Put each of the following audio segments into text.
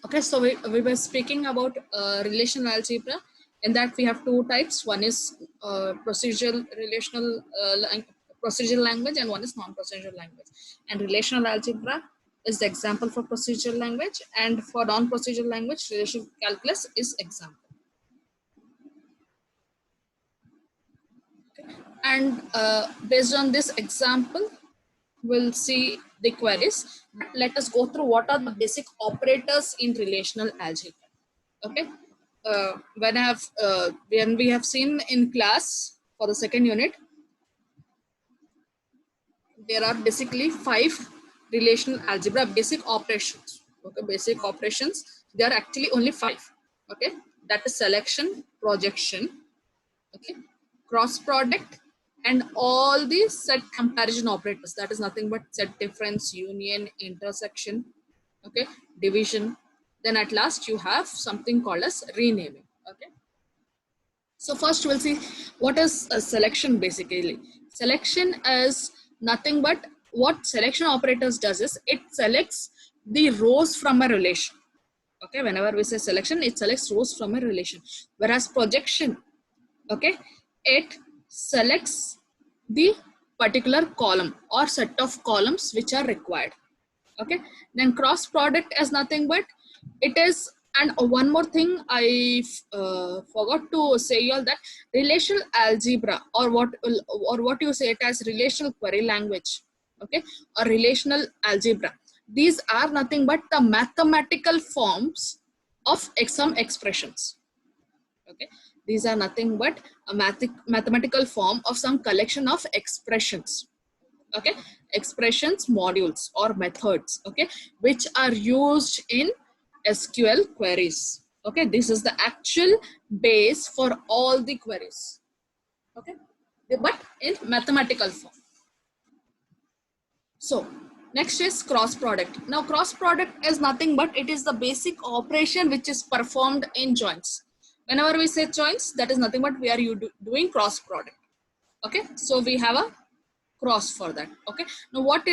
Okay, so we were speaking about relational algebra. In that we have two types. One is procedural relational procedural language, and one is non-procedural language. And relational algebra is the example for procedural language, and for non-procedural language, relational calculus is example. And based on this example, we'll see the queries. Let us go through what are the basic operators in relational algebra. Okay, when we have seen in class for the second unit, there are basically 5 relational algebra basic operations. Okay, basic operations. There are actually only 5. Okay, that is selection, projection, okay, cross product, and all these set comparison operators. That is nothing but set difference, union, intersection, okay, division. Then at last you have something called as renaming. Okay, so first we'll see what is a selection. Basically, selection is nothing but what selection operators does is it selects the rows from a relation. Okay, whenever we say selection, it selects rows from a relation. Whereas projection, okay, it selects the particular column or set of columns which are required. Okay, then cross product is nothing but it is. And one more thing I forgot to say you all, that relational algebra, or what you say it as relational query language, okay, or relational algebra, these are nothing but the mathematical forms of some expressions. Okay, these are nothing but a mathematical form of some collection of expressions. Okay, expressions, modules or methods, okay, which are used in SQL queries. Okay, this is the actual base for all the queries. Okay, but in mathematical form. So next is cross product. Now cross product is nothing but it is the basic operation which is performed in joins. Whenever we say joins, that is nothing but we are doing cross product. Okay, so we have a cross for that. Okay, now what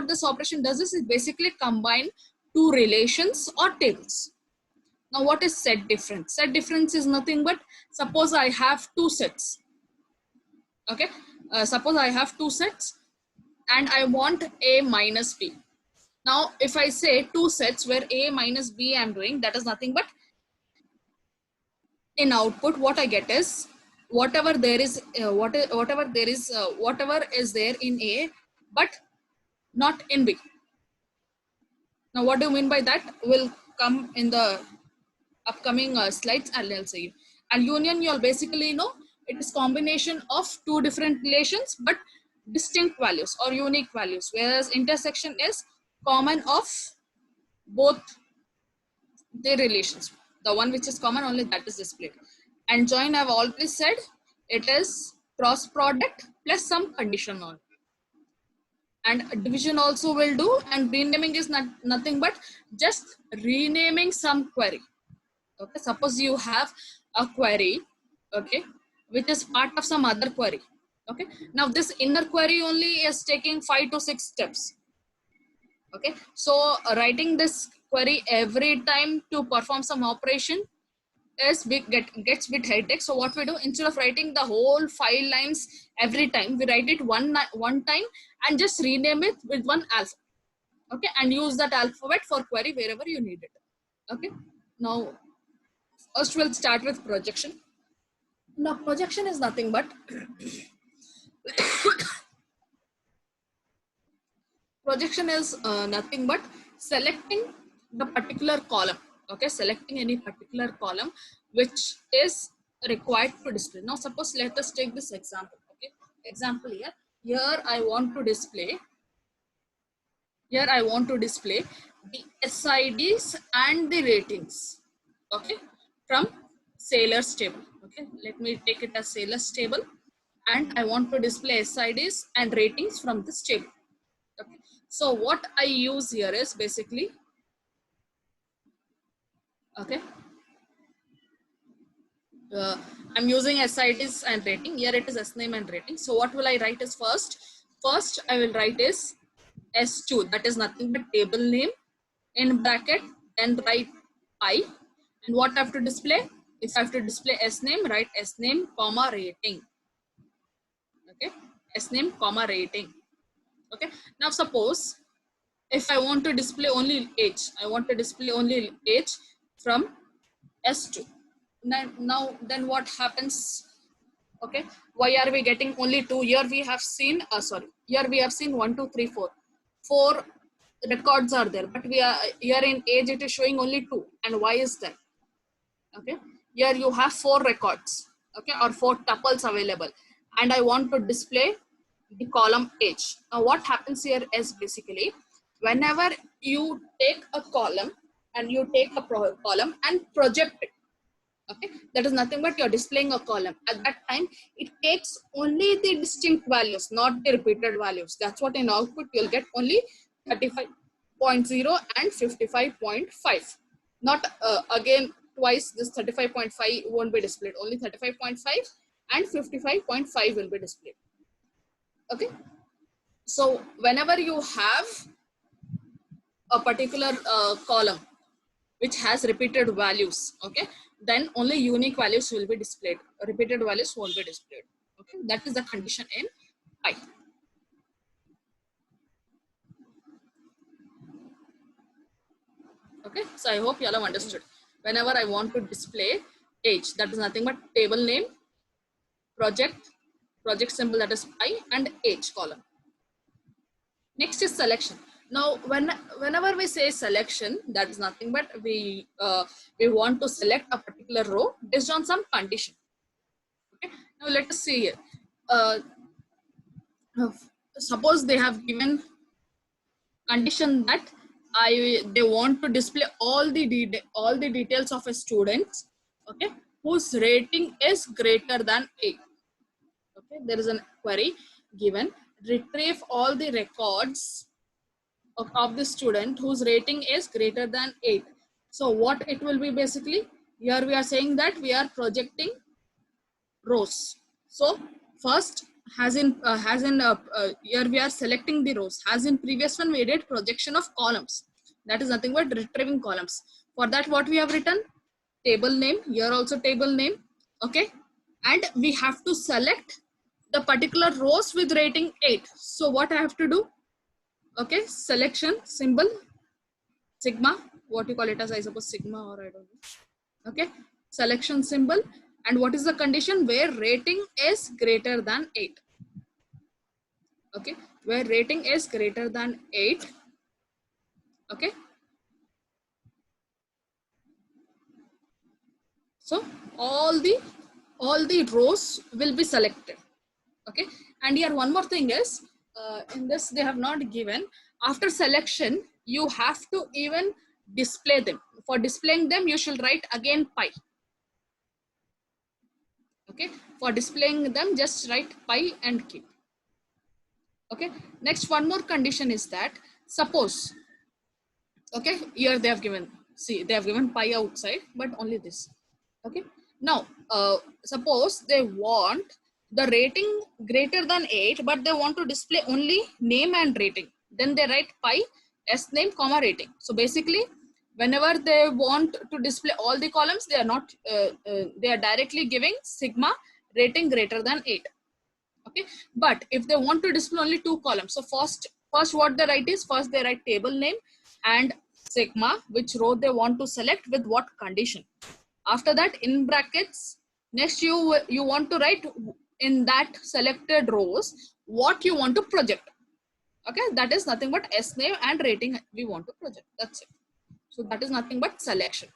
this operation does is it basically combine two relations or tables. Now what is set difference? Set difference is nothing but suppose I have two sets. Okay, suppose I have two sets and I want A minus B. Now if I say two sets where A minus B I am doing, that is nothing but in output what I get is whatever there is whatever is there in A but not in B. Now what do you mean by that will come in the upcoming slides, and I'll say you. And union, you'll basically know it is combination of two different relations but distinct values or unique values, whereas intersection is common of both the relations. The one which is common, only that is displayed. And join, I've already said it is cross product plus some condition on. And division also will do, and renaming is nothing but just renaming some query. Okay, suppose you have a query, okay, which is part of some other query. Okay, now this inner query only is taking 5 to 6 steps. Okay, so writing this query every time to perform some operation is gets bit headache. So what we do, instead of writing the whole 5 lines every time, we write it one time and just rename it with one alphabet. Okay, and use that alphabet for query wherever you need it. Okay, now first we'll start with projection. Now projection is nothing but projection is nothing but selecting the particular column. Okay, selecting any particular column which is required to display. Now suppose let us take this example. Okay, example here. Here I want to display the SIDs and the ratings. Okay, from sailors table. Okay, let me take it as sailors table, and I want to display SIDs and ratings from this table. Okay, so what I use here is basically, okay, I'm using SIDs and rating. Here it is S name and rating. So what will I write is first I will write is S2, that is nothing but table name, in bracket then write pi, and what I have to display? If I have to display S name, write S name comma rating. Okay, S name comma rating. Okay, now suppose if I want to display only age, I want to display only age from S2. Then what happens? Okay, why are we getting only 2? Here we have seen, here we have seen 1, 2, 3, 4. 4 records are there, but we are here in age it is showing only 2. And why is that? Okay, here you have 4 records, okay, or 4 tuples available, and I want to display the column age. Now what happens here is basically whenever you take a column and you take a column and project it, okay, that is nothing but you're displaying a column. At that time it takes only the distinct values, not the repeated values. That's what in output you'll get only 35.0 and 55.5, not again twice. This 35.5 won't be displayed, only 35.5 and 55.5 will be displayed. Okay, so whenever you have a particular column which has repeated values, okay, then only unique values will be displayed. Repeated values won't be displayed. Okay, that is the condition in pi. Okay, so I hope you all have understood. Whenever I want to display age, that is nothing but table name, project symbol, that is pi, and age column. Next is selection. Now, whenever we say selection, that is nothing but we want to select a particular row based on some condition. Okay. Now let us see here. Suppose they have given condition that they want to display all the details of a student, okay, whose rating is greater than 8. Okay, there is an query given: retrieve all the records of the student whose rating is greater than 8. So what it will be basically, here we are saying that we are projecting rows. So first, here we are selecting the rows. As in previous one we did projection of columns, that is nothing but retrieving columns. For that what we have written? Table name, here also table name. Okay, and we have to select the particular rows with rating 8. So what I have to do? Okay, selection symbol sigma, what you call it as, I suppose sigma, or I don't know. Okay, selection symbol, and what is the condition? Where rating is greater than 8. Okay, where rating is greater than 8. Okay, so all the rows will be selected. Okay, and here one more thing is, in this they have not given, after selection you have to even display them. For displaying them you should write again pi. Okay, for displaying them just write pi and keep. Okay, next one more condition is that, suppose, okay, here they have given, see, they have given pi outside, but only this. Okay, now suppose they want the rating greater than 8, but they want to display only name and rating. Then they write pi s name comma rating. So basically, whenever they want to display all the columns, they are not they are directly giving sigma rating greater than 8. Okay, but if they want to display only 2 columns, so first what they write is, first they write table name and sigma, which row they want to select with what condition. After that, in brackets, next you want to write in that selected rows what you want to project. Okay, that is nothing but s name and rating we want to project. That's it. So that is nothing but selection.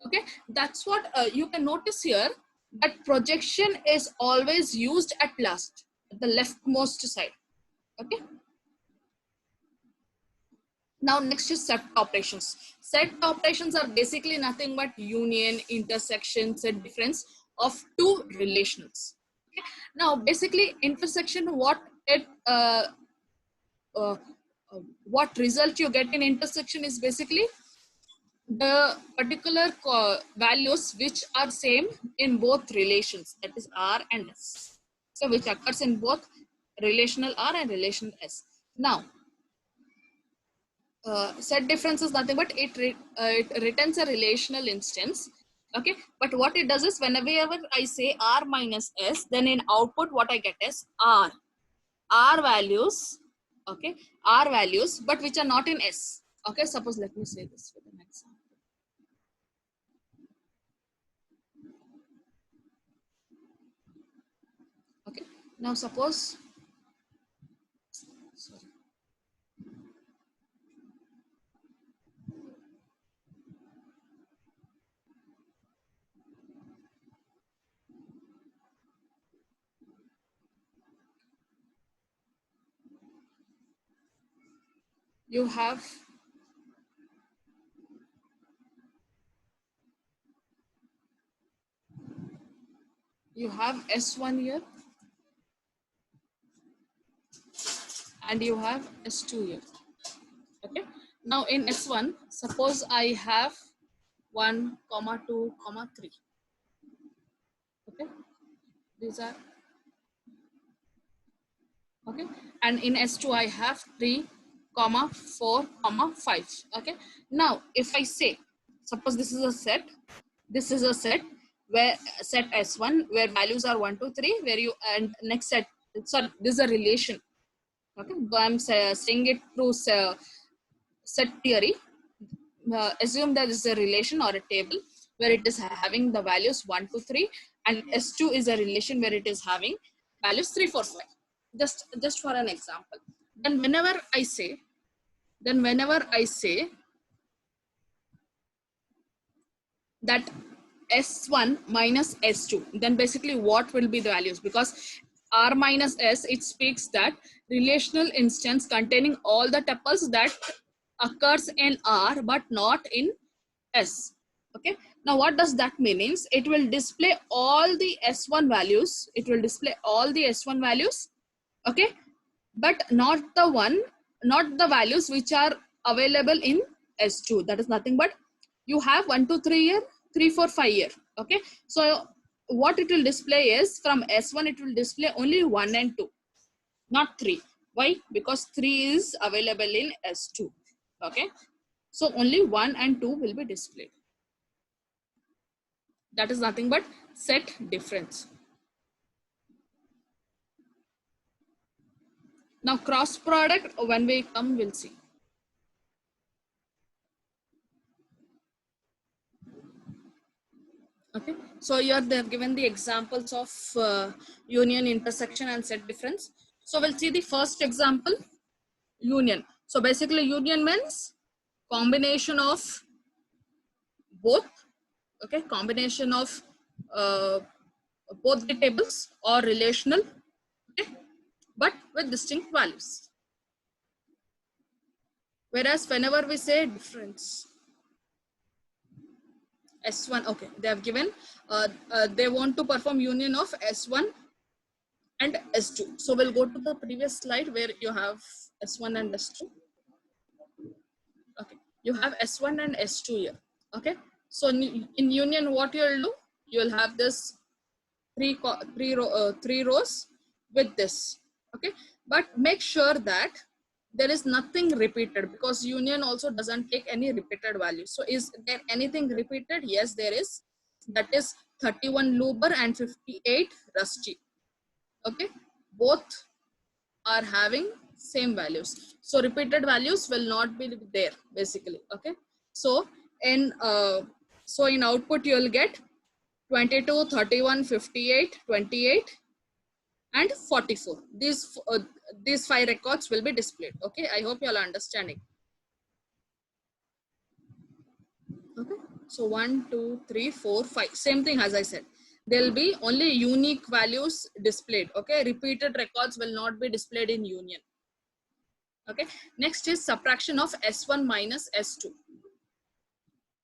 Okay, that's what you can notice here, that projection is always used at last, at the leftmost side. Okay, now next is set operations. Set operations are basically nothing but union, intersection, set difference of 2 relations. Okay? Now basically intersection, what result you get in intersection is basically the particular values which are same in both relations, that is R and S. So which occurs in both relational R and relational S. Now set difference is nothing but it returns a relational instance. Okay, but what it does is whenever I say r minus s, then in output what I get is r values. Okay, r values, but which are not in s. Okay, suppose let me say this with an example. Okay, now suppose, sorry, you have s1 here and you have s2 here. Okay, now in s1 suppose I have 1 comma 2 comma 3. Okay, these are okay, and in s2 I have 3 comma 4 comma 5. Okay, now if I say, suppose this is a set where set s1 where values are 1 2 3, where you, and next set, sorry, this is a relation. Okay, so I'm saying it through set theory. Assume that this is a relation or a table where it is having the values 1 to 3, and s2 is a relation where it is having values 3 4 5. Just for an example, then whenever I say that s1 minus s2, then basically what will be the values? Because r minus s, it speaks that relational instance containing all the tuples that occurs in r but not in s. Okay, now what does that mean? Means it will display all the s1 values, okay, but not the values which are available in s2. That is nothing but you have 1 2 3 here, 3 4 5 here. Okay, so what it will display is from s1 it will display only 1 and 2, not 3. Why? Because 3 is available in s2. Okay, so only 1 and 2 will be displayed. That is nothing but set difference. Now cross product, when we come, we'll see. Okay, so here they have given the examples of union, intersection, and set difference. So we'll see the first example, union. So basically union means combination of both, okay, combination of uh, both the tables or relational, okay, but with distinct values. Whereas whenever we say difference, S1, okay, they have given, they want to perform union of S1 and S2. So we'll go to the previous slide where you have S1 and S2. Okay, you have S1 and S2 here. Okay, so in union, what you'll do, you'll have this three rows with this. Okay, but make sure that there is nothing repeated, because union also doesn't take any repeated value. So is there anything repeated? Yes, there is. That is 31 Luber and 58 Rusty. Okay, both are having same values, so repeated values will not be there basically. Okay, so in output you will get 22, 31, 58, 28 and 44. These 5 records will be displayed. Okay, I hope you all are understanding. Okay, so 1 2 3 4 5, same thing as I said, there will be only unique values displayed. Okay, repeated records will not be displayed in union. Okay, next is subtraction of s1 minus s2.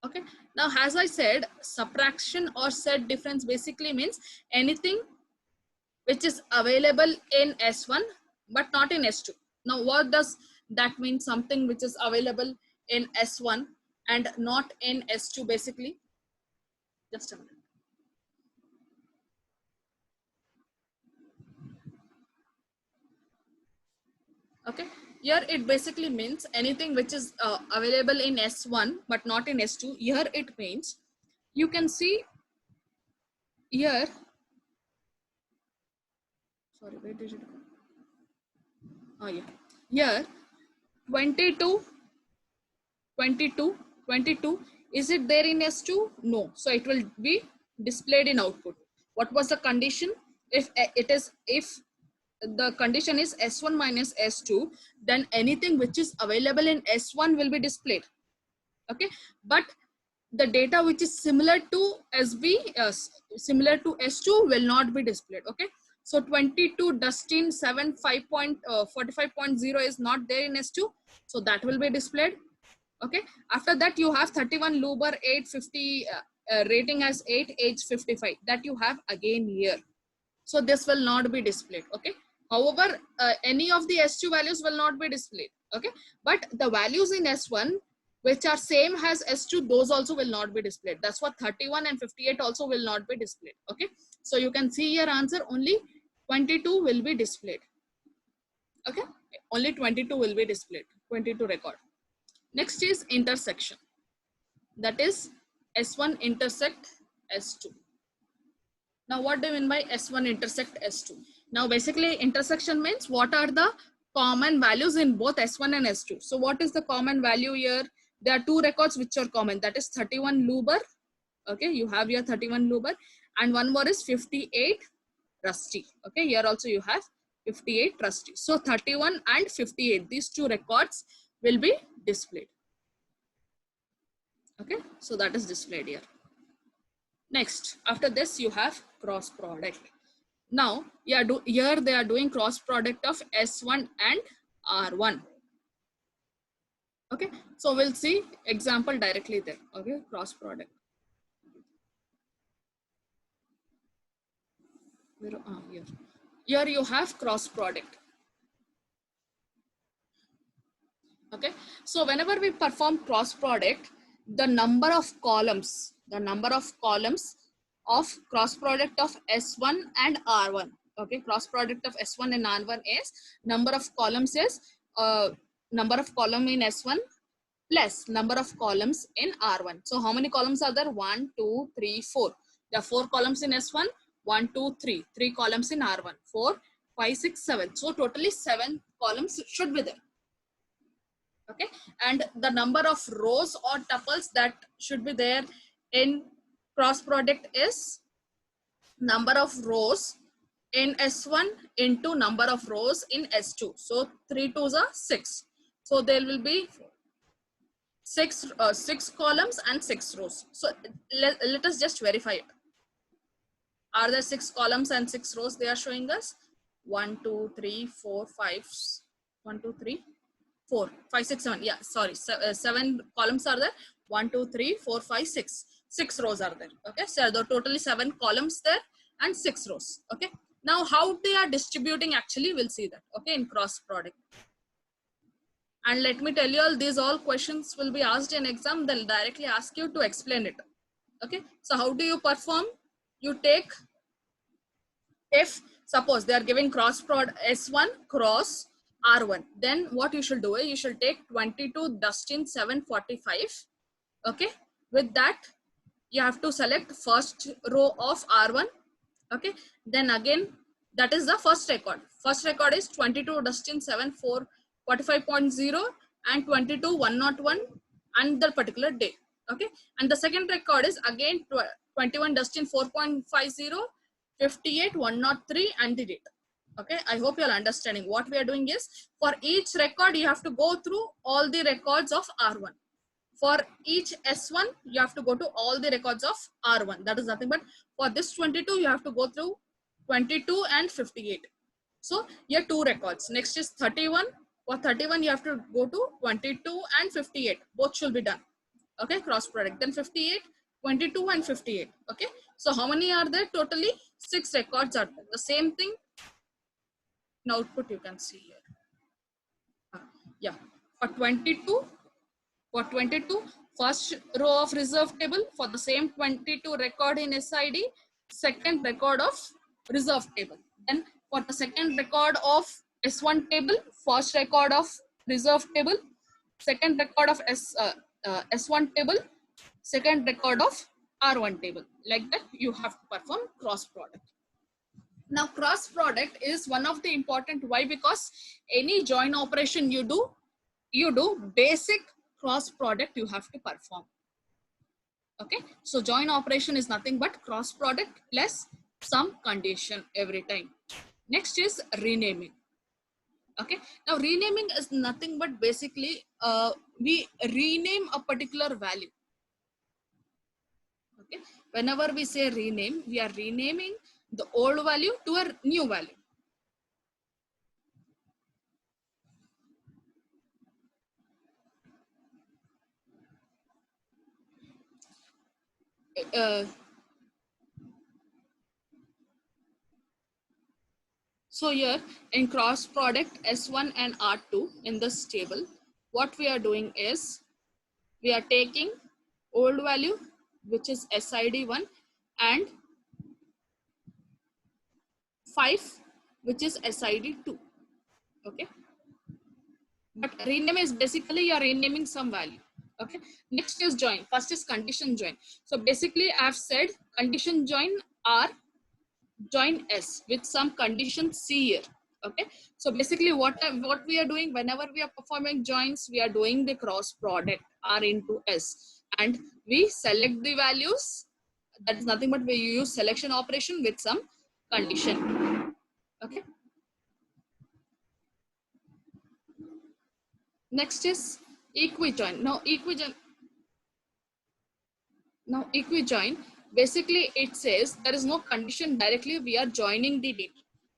Okay, now as I said, subtraction or set difference basically means anything which is available in s1 but not in s2. Now what does that mean? Something which is available in s1 and not in s2 basically. Just a minute. Okay, here it basically means anything which is available in S1 but not in S2. Here it means you can see here, sorry, where did it go? Oh yeah, here 22, 22, 22, is it there in S2? No, so it will be displayed in output. What was the condition? If the condition is S1 minus S2, then anything which is available in S1 will be displayed. Okay, but the data which is similar to similar to S2 will not be displayed. Okay, so 22 Dustin 7.5.45.0 is not there in S2, so that will be displayed. Okay, after that you have 31 Luber 850 rating as 8 age 55, that you have again here, so this will not be displayed. Okay, however any of the S2 values will not be displayed. Okay, but the values in S1 which are same as S2, those also will not be displayed. That's what 31 and 58 also will not be displayed. Okay, so you can see your answer, only 22 will be displayed. Okay, only 22 will be displayed, 22 record. Next is intersection, that is S1 intersect S2. Now what do you mean by S1 intersect S2? Now basically intersection means what are the common values in both S1 and S2. So what is the common value here? There are two records which are common, that is 31 Luber. Okay, you have here 31 Luber, and one more is 58 Rusty. Okay, here also you have 58 Rusty. So 31 and 58, these two records will be displayed. Okay, so that is displayed here. Next, after this you have cross product. Now here they are doing cross product of S1 and R1. Okay, so we'll see example directly there. Okay, cross product. Here you have cross product. Okay, so whenever we perform cross product, the number of columns of cross product of S1 and R1. Okay, cross product of S1 and R1 is number of columns is number of column in S1 plus number of columns in R1. So how many columns are there? 1, 2, 3, 4. There are 4 columns in S1, 1, 2, 3. 3 columns in R1, 4, 5, 6, 7. So totally 7 columns should be there. Okay, and the number of rows or tuples that should be there in cross product is number of rows in S1 into number of rows in S2. So 3 2s are 6. So there will be 6 columns and 6 rows. So let us just verify it. Are there 6 columns and 6 rows they are showing us? 1, 2, 3, 4, 5. 1, 2, 3, 4, 5, 6, 7. Yeah, sorry. 7 columns are there. 1, 2, 3, 4, 5, 6. 6 rows are there. Okay, so there are totally 7 columns there and 6 rows. Okay, now how they are distributing, actually we'll see that. Okay, in cross product. And let me tell you all, these all questions will be asked in exam. They'll directly ask you to explain it. Okay, so how do you perform? You take, if suppose they are giving cross prod S1 cross R1, then what you should do is you should take 22 Dustin 745. Okay, with that you have to select first row of R1. Okay, then again that is the first record. First record is 22 Dustin 745.0 and 22 101 and the particular day. Okay, and the second record is again 21 Dustin 4.50, 58 103 and the date. Okay, I hope you are understanding. What we are doing is, for each record you have to go through all the records of R1. For each S1 you have to go to all the records of R1. That is nothing but, for this 22 you have to go through 22 and 58. So here 2 records. Next is 31. For 31 you have to go to 22 and 58. Both should be done. Okay, cross product. Then 58, 22 and 58. Okay, so how many are there? Totally 6 records are there. The same thing in output you can see here. Yeah, for 22, first row of reserve table, for the same 22 record in SID, second record of reserve table. Then for the second record of S1 table, first record of reserve table, second record of S1 table, second record of R1 table. Like that, you have to perform cross product. Now, cross product is one of the important. Why? Because any join operation you do basic cross product you have to perform. Okay, so join operation is nothing but cross product plus some condition every time. Next is renaming. Okay, now renaming is nothing but basically we rename a particular value. Okay, whenever we say rename, we are renaming the old value to a new value. So here in cross product S1 and R2 in this table, what we are doing is we are taking old value, which is SID1, and 5, which is SID2. Okay, but rename is basically you are renaming some value. Okay, next is join. First is condition join. So basically I have said condition join R, join S with some condition C here. Okay, so basically what we are doing whenever we are performing joins, we are doing the cross product R into S, and we select the values. That is nothing but we use selection operation with some condition. Okay, next is equijoin. Now equijoin, basically it says there is no condition, directly we are joining the data.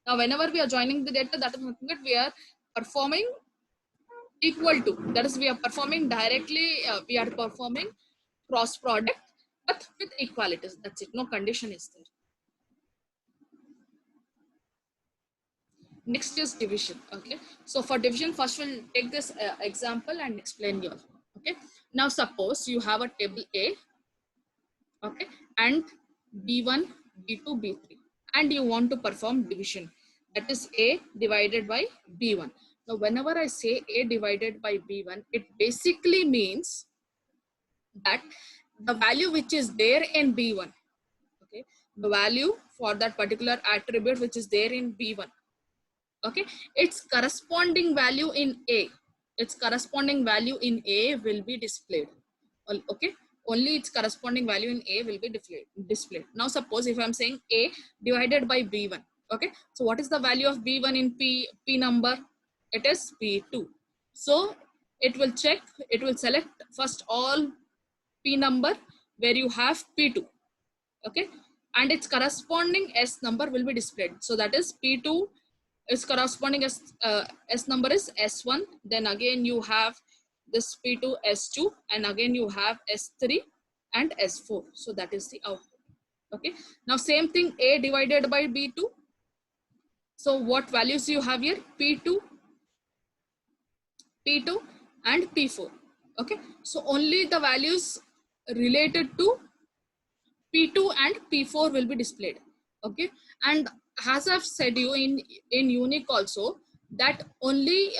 Now whenever we are joining the data, that is nothing but we are performing equal to, that is we are performing directly, we are performing cross product but with equalities. That's it, no condition is there. Next is division. Okay, so for division, first we'll take this example and explain yours. Okay, now suppose you have a table A, okay, and B1, B2, B3, and you want to perform division, that is A divided by B1. Now whenever I say A divided by B1, it basically means that the value which is there in B1, okay, the value for that particular attribute which is there in B1, okay, its corresponding value in A, its corresponding value in A will be displayed. Okay, only its corresponding value in A will be displayed. Now suppose if I'm saying A divided by B1, okay, so what is the value of B1 in P number? It is P2. So it will check, it will select first all P number where you have P2, okay, and its corresponding S number will be displayed. So that is P2, its corresponding S number is S1, then again you have this P2 S2, and again you have S3 and S4. So that is the output. Okay, now same thing, A divided by B2. So what values you have here? P2 and P4. Okay, so only the values related to P2 and P4 will be displayed. Okay, and as I've said you in unique also, that only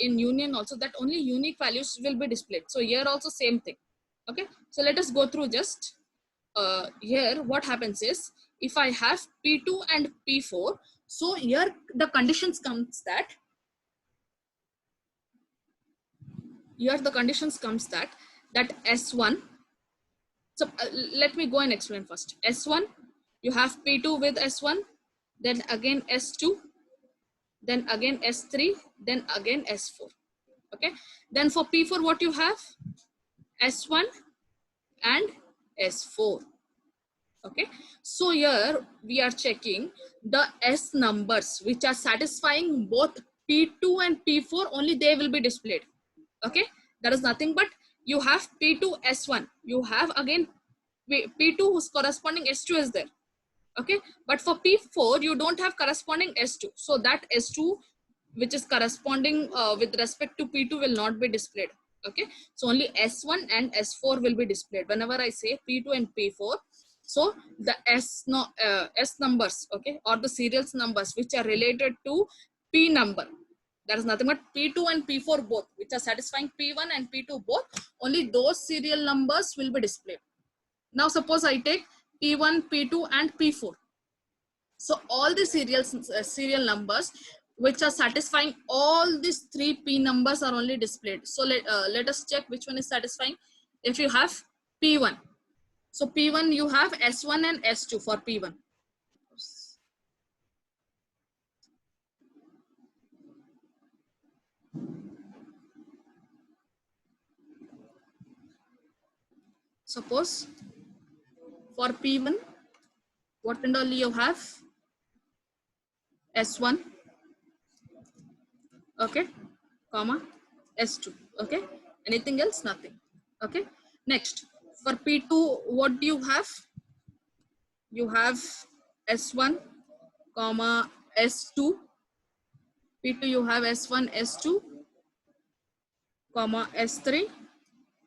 in union also, that only unique values will be displayed. So here also same thing. Okay, so let us go through just here. What happens is, if I have P2 and P4, so here the conditions comes that S1. So let me go and explain first. S1, you have P2 with S1, then again S2, then again S3, then again S4. Okay, then for P4 what you have? S1 and S4. Okay, so here we are checking the S numbers which are satisfying both P2 and P4, only they will be displayed. Okay, that is nothing but you have P2 S1, you have again P2 whose corresponding S2 is there. Okay, but for P4 you don't have corresponding S2, so that S2 which is corresponding with respect to P2 will not be displayed. Okay, so only S1 and S4 will be displayed whenever I say P2 and P4. So the S numbers, okay, or the serials numbers which are related to P number, That is nothing but P2 and P4 both, which are satisfying P1 and P2 both. Only those serial numbers will be displayed. Now suppose I take P1, P2 and P4. So all the serial numbers which are satisfying all these three P numbers are only displayed. So let us check which one is satisfying. If you have P1, so P1 you have S1 and S2 for P1. Suppose for P1, what and all you have? S1, okay, comma, S2, okay. Anything else? Nothing, okay. Next, for P2, what do you have? You have S1, comma, S2. P2 you have S1, S2, comma, S3,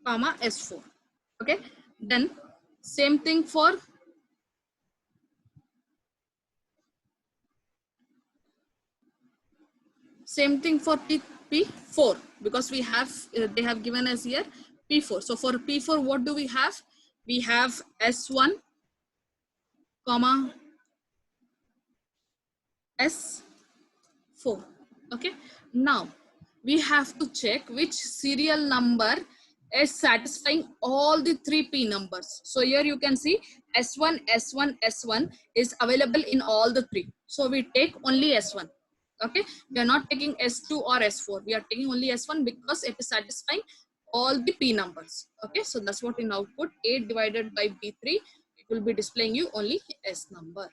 comma, S4, okay. Then same thing for P4, because we have they have given us here P4. So for P4, what do we have? We have S1, comma, S4, okay. Now we have to check which serial number is satisfying all the three P numbers. So here you can see S1, S1, S1 is available in all the three. So we take only S1. Okay, we are not taking S2 or S4. We are taking only S1 because it is satisfying all the P numbers. Okay, so that's what in output 8 divided by B3, it will be displaying you only S number.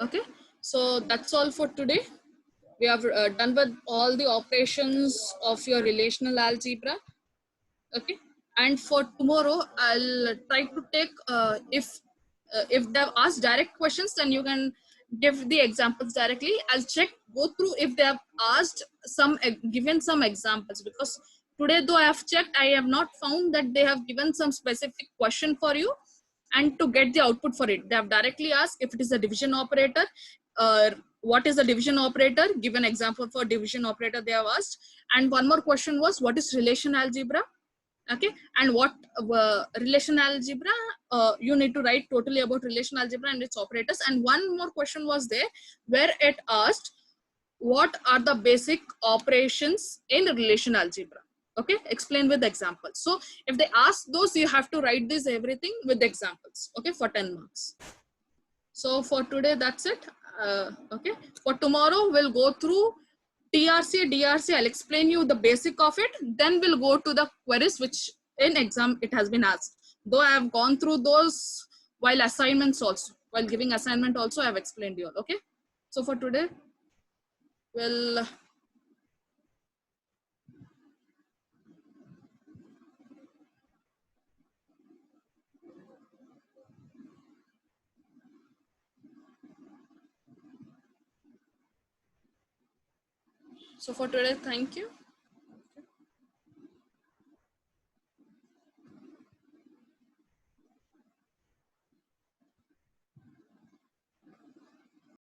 Okay, so that's all for today. We have done with all the operations of your relational algebra. Okay, and for tomorrow I'll try to take if they've asked direct questions, then you can give the examples directly. I'll check, go through if they have asked some given some examples, because today though I have checked, I have not found that they have given some specific question for you. And to get the output for it, they have directly asked if it is a division operator, what is the division operator, give an example for division operator they have asked. And one more question was what is relation algebra, okay, and what relation algebra, you need to write totally about relation algebra and its operators. And one more question was there where it asked what are the basic operations in relation algebra. Okay, explain with examples. So if they ask those, you have to write this everything with examples, okay, for 10 marks. So for today, that's it. Okay, for tomorrow, we'll go through TRC, DRC. I'll explain you the basic of it. Then we'll go to the queries, which in exam it has been asked. Though I have gone through those while assignments also, while giving assignment also, I have explained you all. Okay. So for today, we'll. So for today, thank you.